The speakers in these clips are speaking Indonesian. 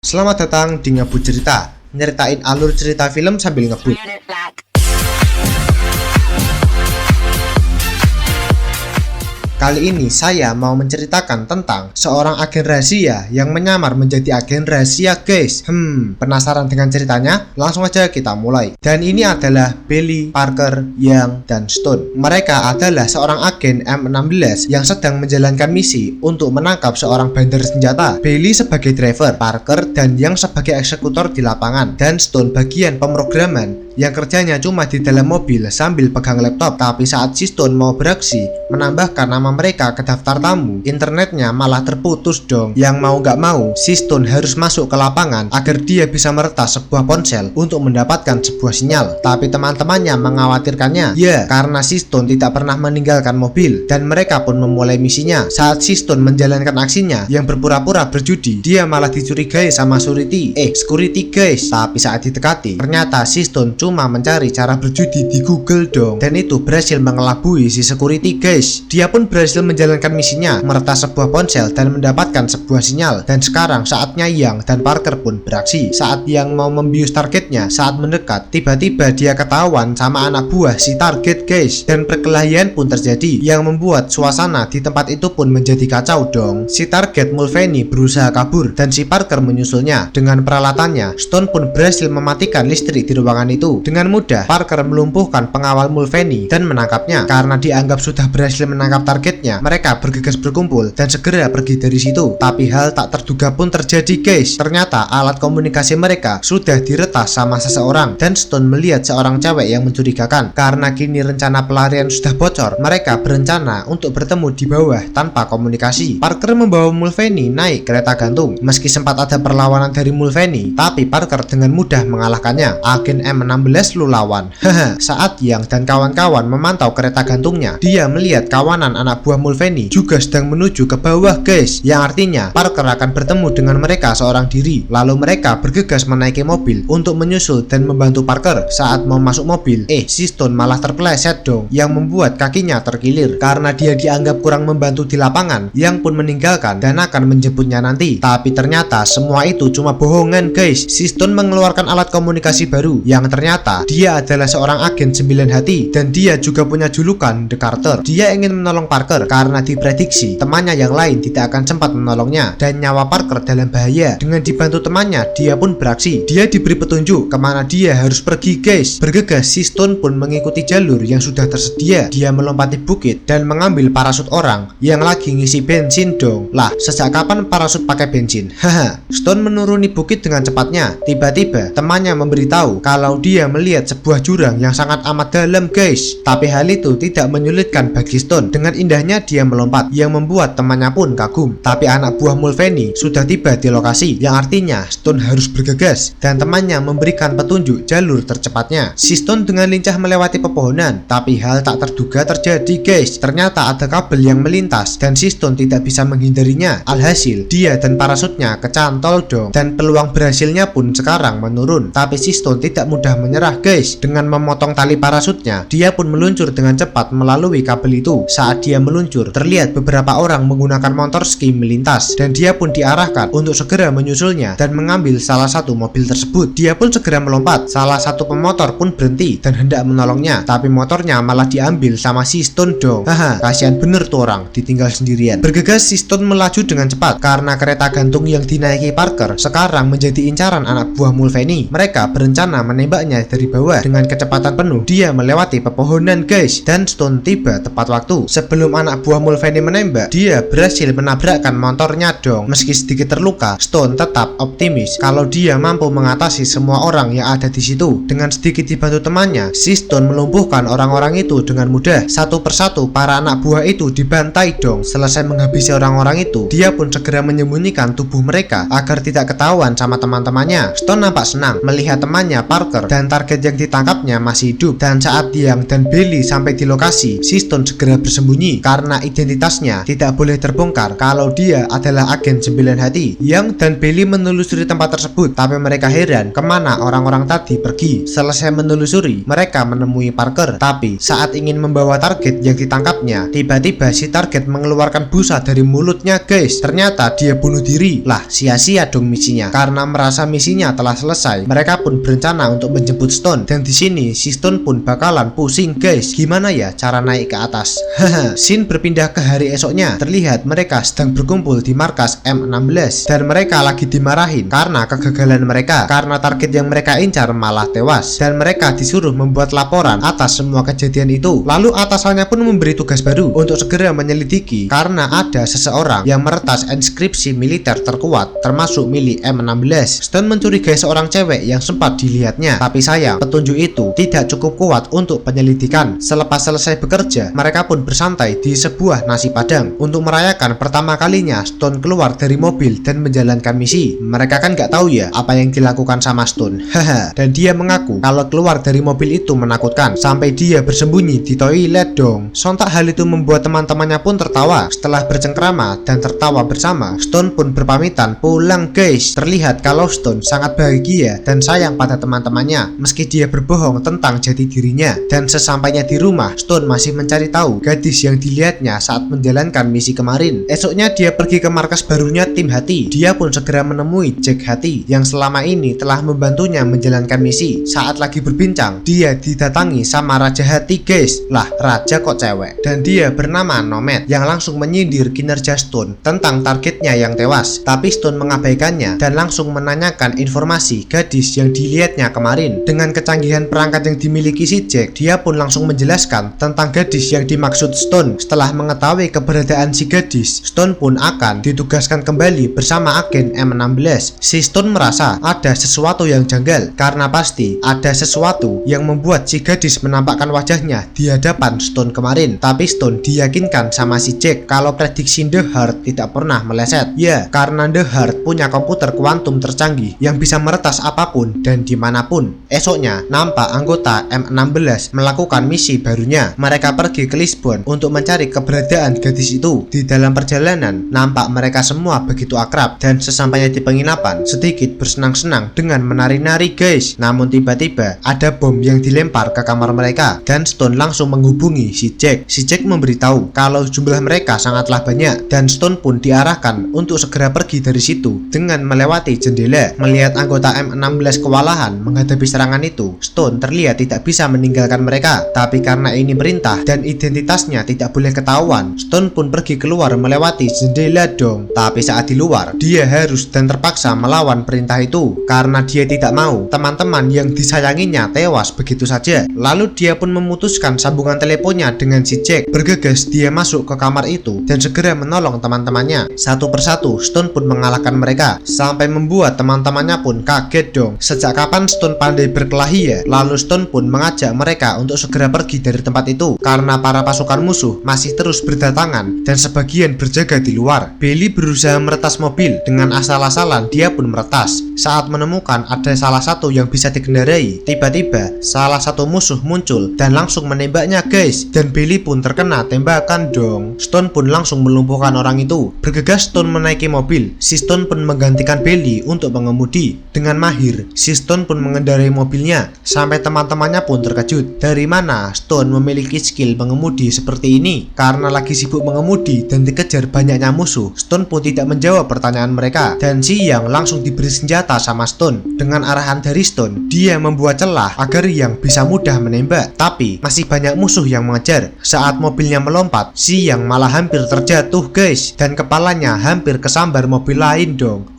Selamat datang di Ngebut Cerita, nyeritain alur cerita film sambil ngebut. Kali ini saya mau menceritakan tentang seorang agen rahasia yang menyamar menjadi agen rahasia, guys. Penasaran dengan ceritanya? Langsung aja kita mulai. Dan ini adalah Bailey, Parker, Young, dan Stone. Mereka adalah seorang agen M16 yang sedang menjalankan misi untuk menangkap seorang bandar senjata. Bailey sebagai driver, Parker dan Young sebagai eksekutor di lapangan, dan Stone bagian pemrograman yang kerjanya cuma di dalam mobil sambil pegang laptop. Tapi saat si Stone mau beraksi menambahkan nama mereka ke daftar tamu, internetnya malah terputus dong. Yang mau gak mau, si Stone harus masuk ke lapangan agar dia bisa meretas sebuah ponsel untuk mendapatkan sebuah sinyal. Tapi teman-temannya mengkhawatirkannya, ya karena si Stone tidak pernah meninggalkan mobil, dan mereka pun memulai misinya. Saat si Stone menjalankan aksinya yang berpura-pura berjudi, dia malah dicurigai sama security guys. Tapi saat didekati, ternyata si Stone cuma mencari cara berjudi di Google dong, dan itu berhasil mengelabui si security guys. Dia pun berhasil menjalankan misinya, meretas sebuah ponsel dan mendapatkan sebuah sinyal. Dan sekarang saatnya Young dan Parker pun beraksi. Saat Young mau membius targetnya, saat mendekat, tiba-tiba dia ketahuan sama anak buah si target guys, dan perkelahian pun terjadi yang membuat suasana di tempat itu pun menjadi kacau dong. Si target Mulvaney berusaha kabur dan si Parker menyusulnya dengan peralatannya. Stone pun berhasil mematikan listrik di ruangan itu. Dengan mudah, Parker melumpuhkan pengawal Mulvaney dan menangkapnya. Karena dianggap sudah berhasil menangkap targetnya, mereka bergegas berkumpul dan segera pergi dari situ. Tapi hal tak terduga pun terjadi guys. Ternyata alat komunikasi mereka sudah diretas sama seseorang, dan Stone melihat seorang cewek yang mencurigakan. Karena kini rencana pelarian sudah bocor, mereka berencana untuk bertemu di bawah tanpa komunikasi. Parker membawa Mulvaney naik kereta gantung. Meski sempat ada perlawanan dari Mulvaney, tapi Parker dengan mudah mengalahkannya. Agen M16 lu lawan. Saat Young dan kawan-kawan memantau kereta gantungnya, dia melihat kawanan anak buah Mulvaney juga sedang menuju ke bawah guys, yang artinya Parker akan bertemu dengan mereka seorang diri. Lalu mereka bergegas menaiki mobil untuk menyusul dan membantu Parker. Saat mau masuk mobil, si Stone malah terpeleset dong, yang membuat kakinya terkilir. Karena dia dianggap kurang membantu di lapangan, Young pun meninggalkan dan akan menjemputnya nanti. Tapi ternyata semua itu cuma bohongan guys. Si Stone mengeluarkan alat komunikasi baru yang ternyata dia adalah seorang agen 9 hati, dan dia juga punya julukan The Carter. Dia ingin menolong Parker karena diprediksi temannya yang lain tidak akan sempat menolongnya dan nyawa Parker dalam bahaya. Dengan dibantu temannya, dia pun beraksi. Dia diberi petunjuk kemana dia harus pergi guys. Bergegas, si Stone pun mengikuti jalur yang sudah tersedia. Dia melompati bukit dan mengambil parasut orang yang lagi ngisi bensin dong. Lah, sejak kapan parasut pakai bensin? Stone menuruni bukit dengan cepatnya. Tiba-tiba temannya memberitahu kalau dia melihat sebuah jurang yang sangat amat dalam guys. Tapi hal itu tidak menyulitkan bagi Stone. Dengan indahnya dia melompat, yang membuat temannya pun kagum. Tapi anak buah Mulvaney sudah tiba di lokasi, yang artinya Stone harus bergegas, dan temannya memberikan petunjuk jalur tercepatnya. Si Stone dengan lincah melewati pepohonan, tapi hal tak terduga terjadi guys. Ternyata ada kabel yang melintas dan si Stone tidak bisa menghindarinya. Alhasil dia dan parasutnya kecantol dong, dan peluang berhasilnya pun sekarang menurun. Tapi si Stone tidak mudah menyerah guys. Dengan memotong tali parasutnya, dia pun meluncur dengan cepat melalui kabel itu. Saat dia meluncur, terlihat beberapa orang menggunakan motor ski melintas, dan dia pun diarahkan untuk segera menyusulnya dan mengambil salah satu mobil tersebut. Dia pun segera melompat. Salah satu pemotor pun berhenti dan hendak menolongnya, tapi motornya malah diambil sama si Stone dong. Kasihan bener tuh orang ditinggal sendirian. Bergegas, si Stone melaju dengan cepat karena kereta gantung yang dinaiki Parker sekarang menjadi incaran anak buah Mulvaney. Mereka berencana menembaknya dari bawah. Dengan kecepatan penuh, dia melewati pepohonan guys, dan Stone tiba tepat waktu. Sebelum anak buah Mulvaney menembak, dia berhasil menabrakkan motornya dong. Meski sedikit terluka, Stone tetap optimis kalau dia mampu mengatasi semua orang yang ada di situ. Dengan sedikit dibantu temannya, si Stone melumpuhkan orang-orang itu dengan mudah. Satu persatu para anak buah itu dibantai dong. Selesai menghabisi orang-orang itu, dia pun segera menyembunyikan tubuh mereka agar tidak ketahuan sama teman-temannya. Stone nampak senang melihat temannya Parker dan target yang ditangkapnya masih hidup. Dan saat Young dan Bailey sampai di lokasi, si Stone segera bersembunyi karena identitasnya tidak boleh terbongkar kalau dia adalah agen 9 hati. Yang dan Bailey menelusuri tempat tersebut, tapi mereka heran kemana orang-orang tadi pergi. Selesai menelusuri, mereka menemui Parker, tapi saat ingin membawa target yang ditangkapnya, tiba-tiba si target mengeluarkan busa dari mulutnya guys. Ternyata dia bunuh diri. Lah, sia-sia dong misinya. Karena merasa misinya telah selesai, mereka pun berencana untuk menjemput Stone. Dan di sini si Stone pun bakalan pusing guys, gimana ya cara naik ke atas. Haha. Scene berpindah ke hari esoknya. Terlihat mereka sedang berkumpul di markas M16 dan mereka lagi dimarahin karena kegagalan mereka, karena target yang mereka incar malah tewas dan mereka disuruh membuat laporan atas semua kejadian itu. Lalu atasannya pun memberi tugas baru untuk segera menyelidiki karena ada seseorang yang meretas inskripsi militer terkuat termasuk milik M16. Stone mencurigai seorang cewek yang sempat dilihatnya, tapi sayang petunjuk itu tidak cukup kuat untuk penyelidikan. Selepas selesai bekerja, mereka pun bersantai di sebuah nasi padang untuk merayakan pertama kalinya Stone keluar dari mobil dan menjalankan misi. Mereka kan nggak tahu ya apa yang dilakukan sama Stone. Haha. Dan dia mengaku kalau keluar dari mobil itu menakutkan sampai dia bersembunyi di toilet dong. Sontak hal itu membuat teman-temannya pun tertawa. Setelah bercengkrama dan tertawa bersama, Stone pun berpamitan pulang guys. Terlihat kalau Stone sangat bahagia dan sayang pada teman-temannya meski dia berbohong tentang jati dirinya. Dan sesampainya di rumah, Stone masih mencari tahu gadis yang dilihatnya saat menjalankan misi kemarin. Esoknya dia pergi ke markas barunya tim hati. Dia pun segera menemui Jack Hati yang selama ini telah membantunya menjalankan misi. Saat lagi berbincang, dia didatangi sama Raja Hati guys. Lah, raja kok cewek? Dan dia bernama Nomad yang langsung menyindir kinerja Stone tentang targetnya yang tewas. Tapi Stone mengabaikannya dan langsung menanyakan informasi gadis yang dilihatnya kemarin. Dengan kecanggihan perangkat yang dimiliki si Jack, dia pun langsung menjelaskan tentang gadis yang dimaksud Stone. Setelah mengetahui keberadaan si gadis, Stone pun akan ditugaskan kembali bersama agen M16. Si Stone merasa ada sesuatu yang janggal karena pasti ada sesuatu yang membuat si gadis menampakkan wajahnya di hadapan Stone kemarin. Tapi Stone diyakinkan sama si Jack kalau prediksi The Heart tidak pernah meleset. Ya, karena The Heart punya komputer kuantum tercanggih yang bisa meretas apapun dan dimanapun. Esoknya, nampak anggota M16 melakukan misi barunya. Mereka pergi ke Lisbon untuk mencari keberadaan gadis itu. Di dalam perjalanan, nampak mereka semua begitu akrab dan sesampainya di penginapan, sedikit bersenang-senang dengan menari-nari guys. Namun tiba-tiba ada bom yang dilempar ke kamar mereka dan Stone langsung menghubungi si Jack. Si Jack memberitahu kalau jumlah mereka sangatlah banyak dan Stone pun diarahkan untuk segera pergi dari situ dengan melewati jendela. Melihat anggota M16 kewalahan menghadapi serangan itu, Stone terlihat tidak bisa meninggalkan mereka. Tapi karena ini perintah dan identitasnya tidak boleh ketahuan, Stone pun pergi keluar melewati jendela dong. Tapi saat di luar, dia harus dan terpaksa melawan perintah itu karena dia tidak mau teman-teman yang disayanginya tewas begitu saja. Lalu dia pun memutuskan sambungan teleponnya dengan si Jack. Bergegas dia masuk ke kamar itu dan segera menolong teman-temannya. Satu persatu Stone pun mengalahkan mereka sampai membuat teman-temannya pun kaget dong. Sejak kapan Stone pandai berkelahi ya? Lalu Stone pun mengajak mereka untuk segera pergi dari tempat itu karena para pasukan musuh masih terus berdatangan dan sebagian berjaga di luar. Bailey berusaha meretas mobil. Dengan asal-asalan dia pun meretas. Saat menemukan ada salah satu yang bisa dikendarai, tiba-tiba salah satu musuh muncul dan langsung menembaknya guys. Dan Bailey pun terkena tembakan dong. Stone pun langsung melumpuhkan orang itu. Bergegas Stone menaiki mobil. Si Stone pun menggantikan Bailey untuk mengemudi. Dengan mahir, si Stone pun mengendarai mobilnya sampai teman-temannya pun terkejut. Dari mana Stone memiliki skill mengemudi seperti ini? Karena lagi sibuk mengemudi dan dikejar banyaknya musuh, Stone pun tidak menjawab pertanyaan mereka dan si Yang langsung diberi senjata sama Stone. Dengan arahan dari Stone, dia membuat celah agar Yang bisa mudah menembak. Tapi masih banyak musuh yang mengejar. Saat mobilnya melompat, si Yang malah hampir terjatuh guys dan kepalanya hampir kesambar mobil lain dong.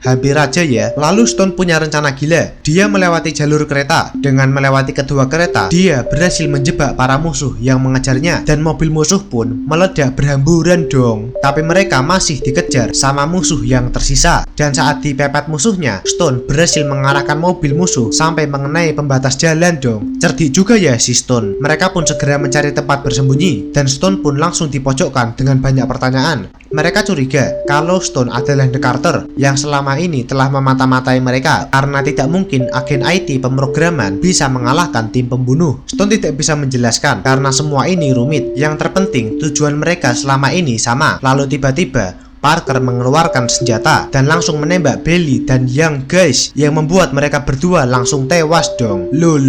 Hampir aja ya. Lalu Stone punya rencana gila. Dia melewati jalur kereta. Dengan melewati kedua kereta, dia berhasil menjebak para musuh yang mengejarnya dan mobil musuh pun meledak berhamburan dong. Tapi mereka masih dikejar sama musuh yang tersisa. Dan saat dipepet musuhnya, Stone berhasil mengarahkan mobil musuh sampai mengenai pembatas jalan dong. Cerdik juga ya si Stone. Mereka pun segera mencari tempat bersembunyi dan Stone pun langsung dipojokkan dengan banyak pertanyaan. Mereka curiga kalau Stone adalah The Carter yang selama ini telah memata-matai mereka, karena tidak mungkin agen IT pemrograman bisa mengalahkan tim pembunuh. Stone tidak bisa menjelaskan karena semua ini rumit. Yang terpenting tujuan mereka selama ini sama. Lalu tiba-tiba Parker mengeluarkan senjata dan langsung menembak Bailey dan Young, guys, yang membuat mereka berdua langsung tewas dong. Loh,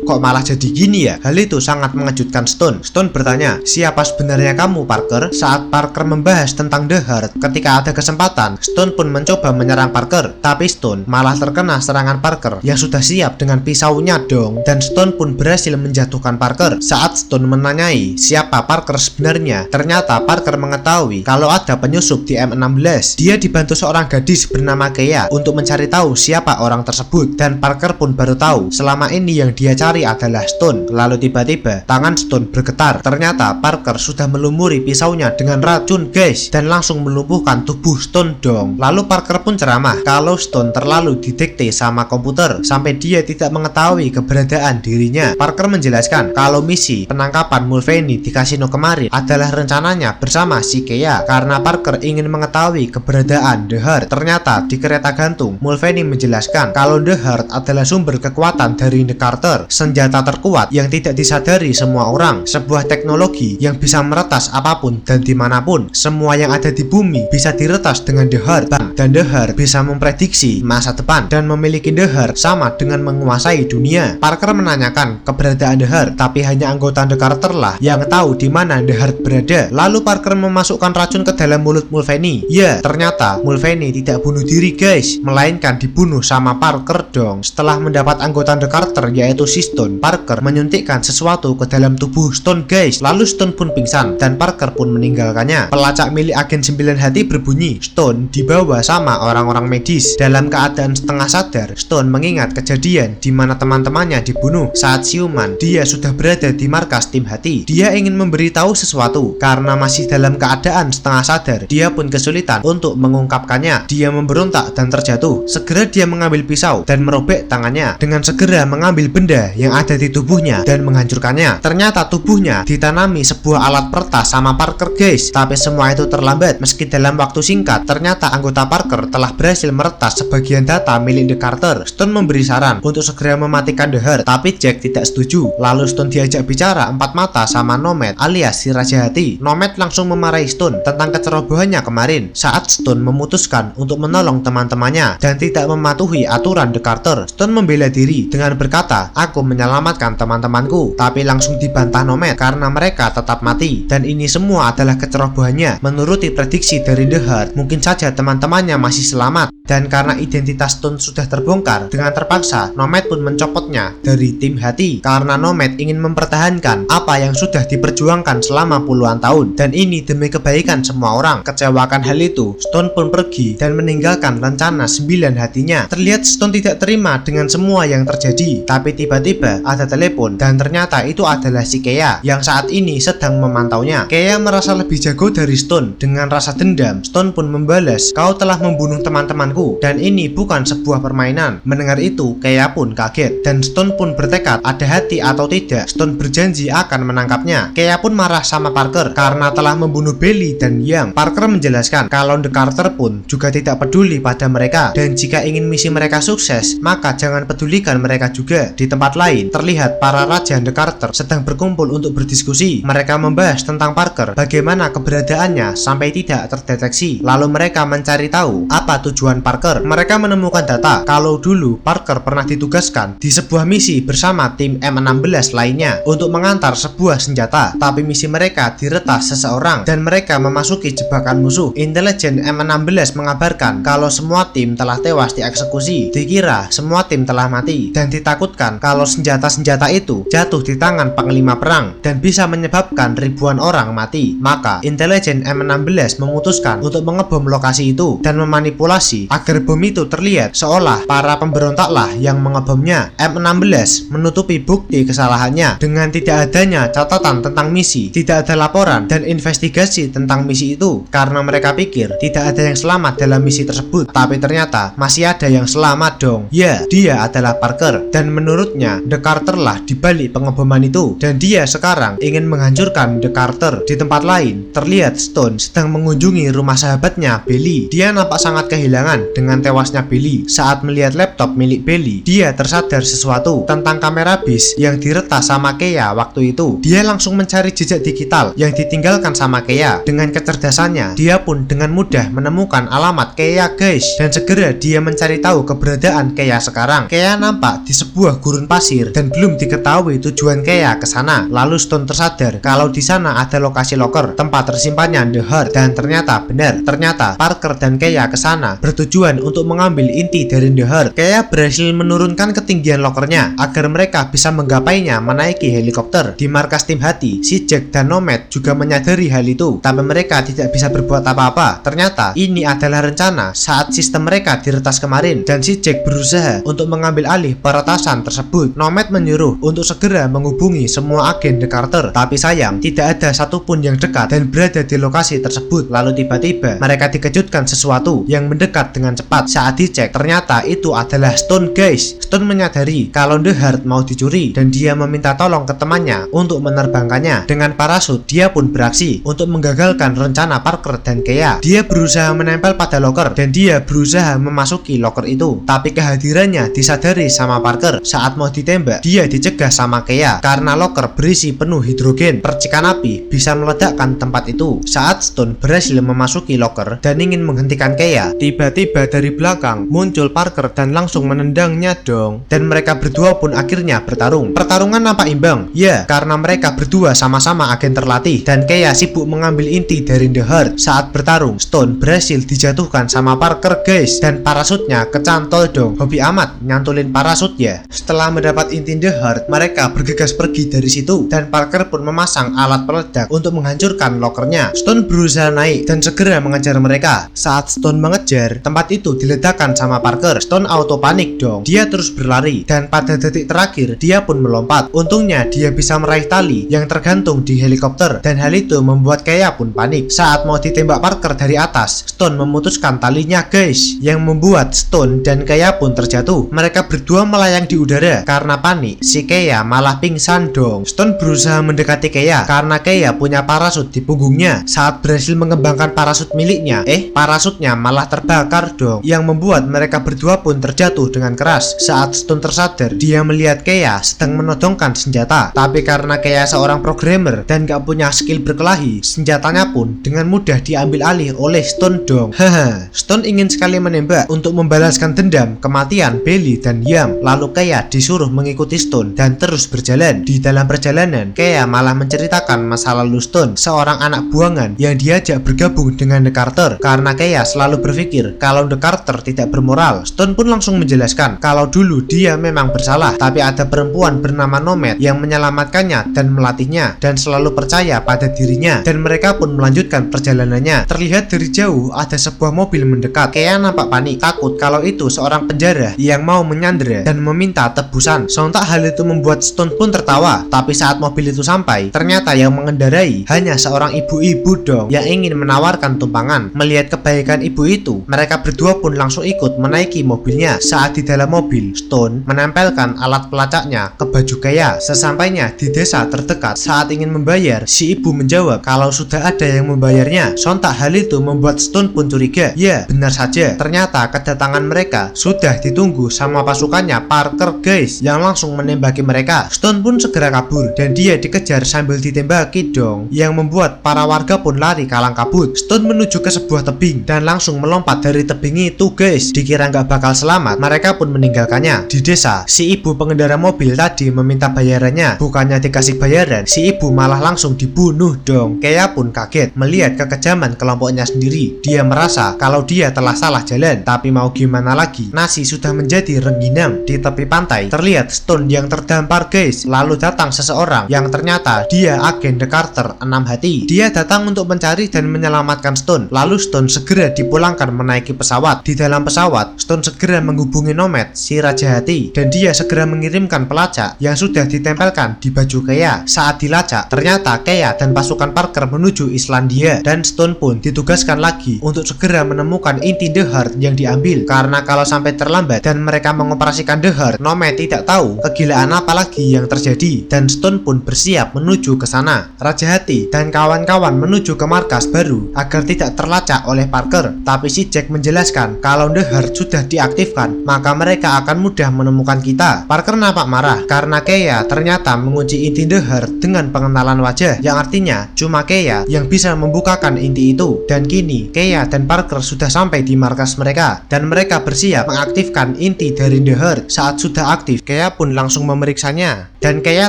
kok malah jadi gini ya? Hal itu sangat mengejutkan Stone. Stone bertanya, siapa sebenarnya kamu, Parker? Saat Parker membahas tentang The Heart, ketika ada kesempatan, Stone pun mencoba menyerang Parker, tapi Stone malah terkena serangan Parker yang sudah siap dengan pisaunya dong. Dan Stone pun berhasil menjatuhkan Parker. Saat Stone menanyai siapa Parker sebenarnya, ternyata Parker mengetahui kalau ada penyusup di M16. Dia dibantu seorang gadis bernama Kea untuk mencari tahu siapa orang tersebut, dan Parker pun baru tahu selama ini yang dia cari adalah Stone. Lalu tiba-tiba tangan Stone bergetar. Ternyata Parker sudah melumuri pisaunya dengan racun, guys, dan langsung melumpuhkan tubuh Stone dong. Lalu Parker pun ceramah kalau Stone terlalu didikte sama komputer sampai dia tidak mengetahui keberadaan dirinya. Parker menjelaskan kalau misi penangkapan Mulvaney di kasino kemarin adalah rencananya bersama si Kea, karena Parker ingin mengetahui keberadaan The Heart. Ternyata di kereta gantung, Mulvaney menjelaskan kalau The Heart adalah sumber kekuatan dari The Carter, senjata terkuat yang tidak disadari semua orang, sebuah teknologi yang bisa meretas apapun dan dimanapun. Semua yang ada di bumi bisa diretas dengan The Heart, dan The Heart bisa memprediksi masa depan, dan memiliki The Heart sama dengan menguasai dunia. Parker menanyakan keberadaan The Heart, tapi hanya anggota The Carter lah yang tahu di mana The Heart berada. Lalu Parker memasukkan racun ke dalam mulut Mulvaney. Ya, ternyata Mulvaney tidak bunuh diri, guys, melainkan dibunuh sama Parker dong. Setelah mendapat anggota The Carter yaitu si Stone, Parker menyuntikkan sesuatu ke dalam tubuh Stone, guys. Lalu Stone pun pingsan dan Parker pun meninggalkannya. Pelacak milik agen 9 hati berbunyi. Stone dibawa sama orang-orang medis. Dalam keadaan setengah sadar, Stone mengingat kejadian di mana teman-temannya dibunuh. Saat siuman, dia sudah berada di markas tim hati. Dia ingin memberitahu sesuatu karena masih dalam keadaan setengah sadar. Dia pun kesulitan untuk mengungkapkannya. Dia memberontak dan terjatuh. Segera dia mengambil pisau dan merobek tangannya. Dengan segera mengambil benda yang ada di tubuhnya dan menghancurkannya. Ternyata tubuhnya ditanami sebuah alat peretas sama Parker, guys. Tapi semua itu terlambat. Meski dalam waktu singkat, ternyata anggota Parker telah berhasil meretas sebagian data milik The Carter. Stone memberi saran untuk segera mematikan The Heart, tapi Jack tidak setuju. Lalu Stone diajak bicara empat mata sama Nomad alias si Raja Hati. Nomad langsung memarahi Stone tentang kecerobohannya kemarin saat Stone memutuskan untuk menolong teman-temannya dan tidak mematuhi aturan The Carter. Stone membela diri dengan berkata, aku menyelamatkan teman-temanku, tapi langsung dibantah Nomad karena mereka tetap mati, dan ini semua adalah kecerobohannya. Menuruti prediksi dari The Heart, mungkin saja teman-temannya masih selamat, dan karena identitas Stone sudah terbongkar, dengan terpaksa Nomad pun mencopotnya dari tim hati karena Nomad ingin mempertahankan apa yang sudah diperjuangkan selama puluhan tahun, dan ini demi kebaikan semua orang. Kecewakan hal itu, Stone pun pergi dan meninggalkan rencana 9 hatinya. Terlihat Stone tidak terima dengan semua yang terjadi, tapi tiba-tiba ada telepon dan ternyata itu adalah si Kea yang saat ini sedang memantaunya. Kea merasa lebih jago dari Stone. Dengan rasa dendam, Stone pun membalas, kau telah membunuh teman-temanku dan ini bukan sebuah permainan. Mendengar itu, Kea pun kaget dan Stone pun bertekad ada hati atau tidak, Stone berjanji akan menangkapnya. Kea pun marah sama Parker karena telah membunuh Bailey dan Young. Parker menjelaskan kalau The Carter pun juga tidak peduli pada mereka, dan jika ingin misi mereka sukses, maka jangan pedulikan mereka juga. Di tempat lain, terlihat para raja The Carter sedang berkumpul untuk berdiskusi. Mereka membahas tentang Parker, bagaimana keberadaannya sampai tidak terdeteksi. Lalu mereka mencari tahu apa tujuan Parker. Mereka menemukan data kalau dulu Parker pernah ditugaskan di sebuah misi bersama tim M16 lainnya untuk mengantar sebuah senjata, tapi misi mereka diretas seseorang dan mereka memasuki jebakan musuh. Intelijen M16 mengabarkan kalau semua tim telah tewas dieksekusi. Dikira semua tim telah mati dan ditakutkan kalau senjata-senjata itu jatuh di tangan panglima perang dan bisa menyebabkan ribuan orang mati. Maka intelijen M16 memutuskan untuk mengebom lokasi itu dan memanipulasi agar bom itu terlihat seolah para pemberontaklah yang mengebomnya. M16 menutupi bukti kesalahannya dengan tidak adanya catatan tentang misi, tidak ada laporan dan investigasi tentang misi itu karena mereka pikir tidak ada yang selamat dalam misi tersebut, tapi ternyata masih ada yang selamat dong. Ya, dia adalah Parker, dan menurutnya The Carter lah dibalik pengeboman itu, dan dia sekarang ingin menghancurkan The Carter. Di tempat lain, terlihat Stone sedang mengunjungi rumah sahabatnya Billy. Dia nampak sangat kehilangan dengan tewasnya Billy. Saat melihat laptop milik Billy, dia tersadar sesuatu tentang kamera bis yang diretas sama Kea waktu itu. Dia langsung mencari jejak digital yang ditinggalkan sama Kea. Dengan kecerdasannya, dia pun dengan mudah menemukan alamat Kea guys, dan segera dia mencari tahu keberadaan Kea sekarang. Kea nampak di sebuah gurun pasir dan belum diketahui tujuan Kea ke sana. Lalu Stone tersadar kalau di sana ada lokasi loker tempat tersimpannya The Heart, dan ternyata benar. Ternyata Parker dan Kea ke sana bertujuan untuk mengambil inti dari The Heart. Kea berhasil menurunkan ketinggian lokernya agar mereka bisa menggapainya menaiki helikopter. Di markas tim hati, si Jack dan Nomad juga menyadari hal itu, tapi mereka tidak bisa berbuat apa-apa. Ternyata ini adalah rencana saat sistem mereka diretas kemarin, dan si Jack berusaha untuk mengambil alih peretasan tersebut. Nomad menyuruh untuk segera menghubungi semua agen The Carter, tapi sayang tidak ada satupun yang dekat dan berada di lokasi tersebut. Lalu tiba-tiba mereka dikejutkan sesuatu yang mendekat dengan cepat. Saat dicek, ternyata itu adalah Stone guys. Stone menyadari kalau The Heart mau dicuri, dan dia meminta tolong ke temannya untuk menerbangkannya. Dengan parasut, dia pun beraksi untuk menggagalkan rencana Parker dan Kea. Dia berusaha menempel pada loker, dan dia berusaha memasuki loker itu, tapi kehadirannya disadari sama Parker. Saat mau ditembak, dia dicegah sama Kea karena loker berisi penuh hidrogen. Percikan api bisa meledakkan tempat itu. Saat Stone berhasil memasuki loker dan ingin menghentikan Kea, tiba-tiba dari belakang muncul Parker dan langsung menendangnya dong, dan mereka berdua pun akhirnya bertarung. Pertarungan nampak imbang, ya, karena mereka berdua sama-sama agen terlatih, dan Kea sibuk mengambil inti dari The Heart. Saat bertarung, Stone berhasil dijatuhkan sama Parker guys, dan parasutnya kecantol dong. Hobi amat nyantulin parasut ya. Setelah mendapat inti The Heart, mereka bergegas pergi dari situ, dan Parker pun memasang alat peledak untuk menghancurkan lokernya. Stone berusaha naik dan segera mengejar mereka. Saat Stone mengejar, tempat itu diledakkan sama Parker. Stone auto panik dong. Dia terus berlari, dan pada detik terakhir dia pun melompat. Untungnya dia bisa meraih tali yang tergantung di helikopter, dan hal itu membuat Kea pun panik. Saat mau ditembak Parker dari atas, Stone memutuskan talinya guys, yang membuat Stone dan Kea pun terjatuh. Mereka berdua melayang di udara. Karena panik, si Kea malah pingsan dong. Stone berusaha mendekati Kea karena Kea punya parasut di punggungnya. Saat berhasil mengembangkan parasut miliknya, parasutnya malah terbakar dong, yang membuat mereka berdua pun terjatuh dengan keras. Saat Stone tersadar, dia melihat Kea sedang menodongkan senjata, tapi karena Kea seorang programmer dan gak punya skill berkelahi, senjatanya pun dengan mudah diambil alih oleh Stone dong. Haha, Stone ingin sekali menembak untuk membalaskan dendam kematian Billy dan Yam. Lalu Kea disuruh mengikuti Stone dan terus berjalan. Di dalam perjalanan, Kea malah menceritakan masa lalu Stone, seorang anak buangan yang diajak bergabung dengan The Carter. Karena Kea selalu berpikir kalau The Carter tidak bermoral, Stone pun langsung menjelaskan kalau dulu dia memang bersalah, tapi ada perempuan bernama Nomad yang menyelamatkannya dan melatihnya, dan selalu percaya pada dirinya, dan mereka pun melanjutkan perjalanannya. Terlihat dari jauh ada sebuah mobil mendekat. Kea nampak panik, takut kalau itu seorang penjara yang mau menyandera dan meminta tebusan. Sontak hal itu membuat Stone pun tertawa, tapi saat mobil itu sampai, ternyata yang mengendarai hanya seorang ibu-ibu dong yang ingin menawarkan tumpangan. Melihat kebaikan ibu itu, mereka berdua pun langsung ikut menaiki mobilnya. Saat di dalam mobil, Stone menempelkan alat pelacaknya ke baju Kea. Sesampainya di desa terdekat, saat ingin membayar, si ibu menjawab kalau sudah ada yang membayarnya. Sontak hal itu membuat Stone pun curiga. Ya, benar saja, ternyata kedatangan mereka sudah ditunggu sama pasukannya Parker guys, yang langsung menembaki mereka. Stone pun segera kabur, dan dia dikejar sambil ditembaki dong, yang membuat para warga pun lari kalang kabut. Stone menuju ke sebuah tebing dan langsung melompat dari tebing itu guys. Dikira nggak bakal selamat, mereka pun meninggalkannya. Di desa, si ibu pengendara mobil tadi meminta bayarannya. Bukannya dikasih bayaran, si ibu malah langsung dibunuh dong. Kea pun kaget melihat kekejaman kelompoknya sendiri. Dia merasa kalau dia telah salah jalan, tapi mau gimana lagi, nasi sudah menjadi rengginang. Di tepi pantai terlihat Stone yang terdampar guys. Lalu datang seseorang yang ternyata dia agen The Carter 6 hati. Dia datang untuk mencari dan menyelamatkan Stone. Lalu Stone segera dipulangkan menaiki pesawat. Di dalam pesawat, Stone segera menghubungi Nomad, si Raja Hati, dan dia segera mengirimkan pelacak yang sudah ditempelkan di baju Kea. Saat dilacak, ternyata Kea dan pasukan Parker menuju Islandia, dan Stone Stone pun ditugaskan lagi untuk segera menemukan inti The Heart yang diambil, karena kalau sampai terlambat dan mereka mengoperasikan The Heart, Nomad tidak tahu kegilaan apa lagi yang terjadi, dan Stone pun bersiap menuju ke sana. Raja Hati dan kawan-kawan menuju ke markas baru agar tidak terlacak oleh Parker, tapi si Jack menjelaskan kalau The Heart sudah diaktifkan, maka mereka akan mudah menemukan kita. Parker nampak marah karena Keia ternyata mengunci inti The Heart dengan pengenalan wajah, yang artinya cuma Keia yang bisa membukakan inti itu. Dan kini Keia dan Parker sudah sampai di markas mereka, dan mereka bersiap mengaktifkan inti dari The Heart. Saat sudah aktif, Keia pun langsung memeriksanya, dan Keia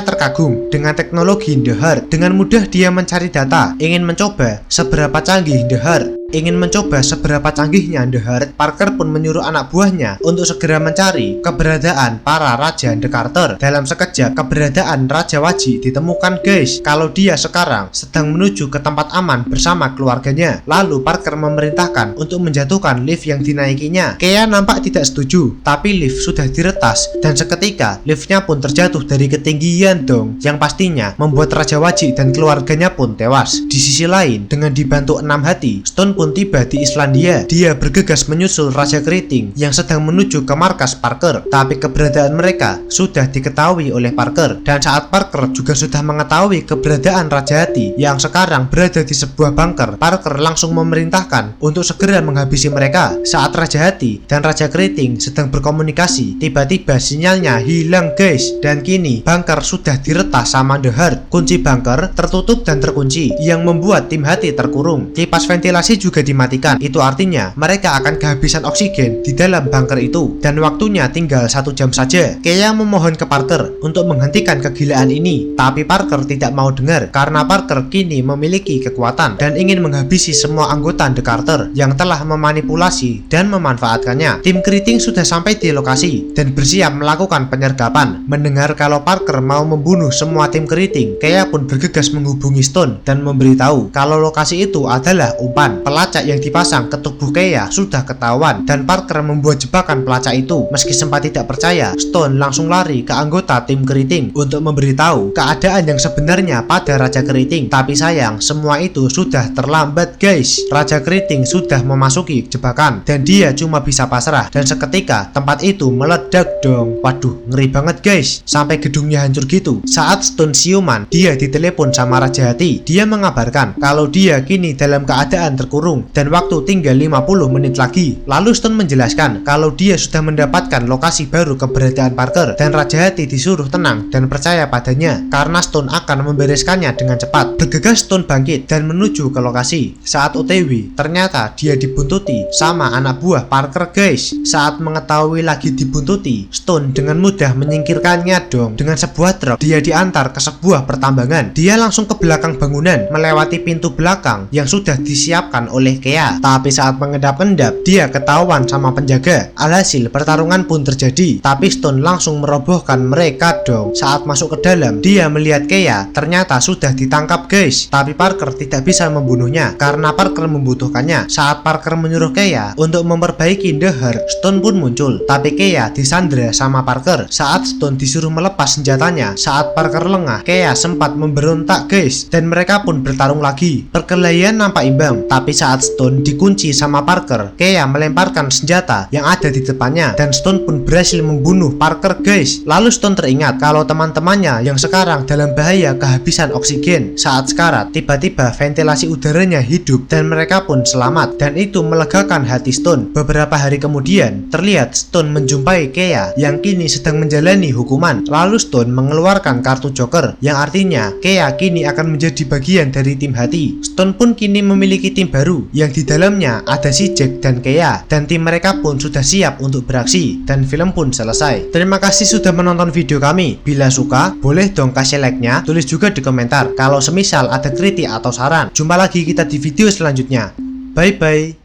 terkagum dengan teknologi The Heart. Dengan mudah dia mencari data, ingin mencoba seberapa canggih The Heart. Ingin mencoba seberapa canggihnya The Heart, Parker pun menyuruh anak buahnya untuk segera mencari keberadaan para Raja The Carter. Dalam sekejap, keberadaan Raja Waji ditemukan guys, kalau dia sekarang sedang menuju ke tempat aman bersama keluarganya. Lalu Parker memerintahkan untuk menjatuhkan lift yang dinaikinya. Keia nampak tidak setuju, tapi lift sudah diretas, dan seketika liftnya pun terjatuh dari ketinggian dong, yang pastinya membuat Raja Waji dan keluarganya pun tewas. Di sisi lain, dengan dibantu 6 hati, Stone pun tiba di Islandia. Dia bergegas menyusul Raja Keriting yang sedang menuju ke markas Parker, tapi keberadaan mereka sudah diketahui oleh Parker. Dan saat Parker juga sudah mengetahui keberadaan Raja Hati yang sekarang berada di sebuah bunker, Parker langsung memerintahkan untuk segera menghabisi mereka. Saat Raja Hati dan Raja Keriting sedang berkomunikasi, tiba-tiba sinyalnya hilang guys, dan kini bunker sudah diretas sama The Heart. Kunci bunker tertutup dan terkunci, yang membuat tim Hati terkurung. Kipas ventilasi juga dimatikan. Itu artinya mereka akan kehabisan oksigen di dalam bunker itu, dan waktunya tinggal 1 jam saja. Keia memohon ke Parker untuk menghentikan kegilaan ini, tapi Parker tidak mau dengar karena Parker kini memiliki kekuatan dan ingin menghabisi semua anggota The Carter yang telah memanipulasi dan memanfaatkannya. Tim Keriting sudah sampai di lokasi dan bersiap melakukan penyergapan. Mendengar kalau Parker mau membunuh semua tim Keriting, Keia pun bergegas menghubungi Stone dan memberitahu kalau lokasi itu adalah umpan. Pelacak yang dipasang ke tubuh Keia sudah ketahuan, dan Parker membuat jebakan pelacak itu. Meski sempat tidak percaya, Stone langsung lari ke anggota tim Keriting untuk memberitahu keadaan yang sebenarnya pada Raja Keriting. Tapi sayang, semua itu sudah terlambat guys. Raja Keriting sudah memasuki jebakan dan dia cuma bisa pasrah, dan seketika tempat itu meledak dong. Waduh, ngeri banget guys, sampai gedungnya hancur gitu. Saat Stone siuman, dia ditelepon sama Raja Hati. Dia mengabarkan kalau dia kini dalam keadaan terkurung dan waktu tinggal 50 menit lagi. Lalu Stone menjelaskan kalau dia sudah mendapatkan lokasi baru keberadaan Parker, dan Raja Hati disuruh tenang dan percaya padanya karena Stone akan membereskannya dengan cepat. Bergegas Stone bangkit dan menuju ke lokasi. Saat OTW, ternyata dia dibuntuti sama anak buah Parker guys. Saat mengetahui lagi dibuntuti, Stone dengan mudah menyingkirkannya dong. Dengan sebuah truk, dia diantar ke sebuah pertambangan. Dia langsung ke belakang bangunan, melewati pintu belakang yang sudah disiapkan oleh Keia. Tapi saat mengendap-endap, dia ketahuan sama penjaga. Alhasil pertarungan pun terjadi, tapi Stone langsung merobohkan mereka dong. Saat masuk ke dalam, dia melihat Keia ternyata sudah ditangkap guys, tapi Parker tidak bisa membunuhnya karena Parker membutuhkannya. Saat Parker menyuruh Keia untuk memperbaiki The Heart, Stone pun muncul, tapi Keia disandra sama Parker. Saat Stone disuruh melepas senjatanya, saat Parker lengah, Keia sempat memberontak guys, dan mereka pun bertarung lagi. Perkelahian nampak imbang, tapi saat Stone dikunci sama Parker, Keia melemparkan senjata yang ada di depannya, dan Stone pun berhasil membunuh Parker guys. Lalu Stone teringat kalau teman-temannya yang sekarang dalam bahaya kehabisan oksigen. Saat sekarat, tiba-tiba ventilasi udaranya hidup dan mereka pun selamat, dan itu melegakan hati Stone. Beberapa hari kemudian, terlihat Stone menjumpai Keia yang kini sedang menjalani hukuman. Lalu Stone mengeluarkan kartu Joker, yang artinya Keia kini akan menjadi bagian dari tim Hati. Stone pun kini memiliki tim baru yang di dalamnya ada si Jack dan Keia, dan tim mereka pun sudah siap untuk beraksi, dan film pun selesai. Terima kasih sudah menonton video kami. Bila suka, boleh dong kasih like-nya, tulis juga di komentar kalau semisal ada kritik atau saran. Jumpa lagi kita di video selanjutnya. Bye bye.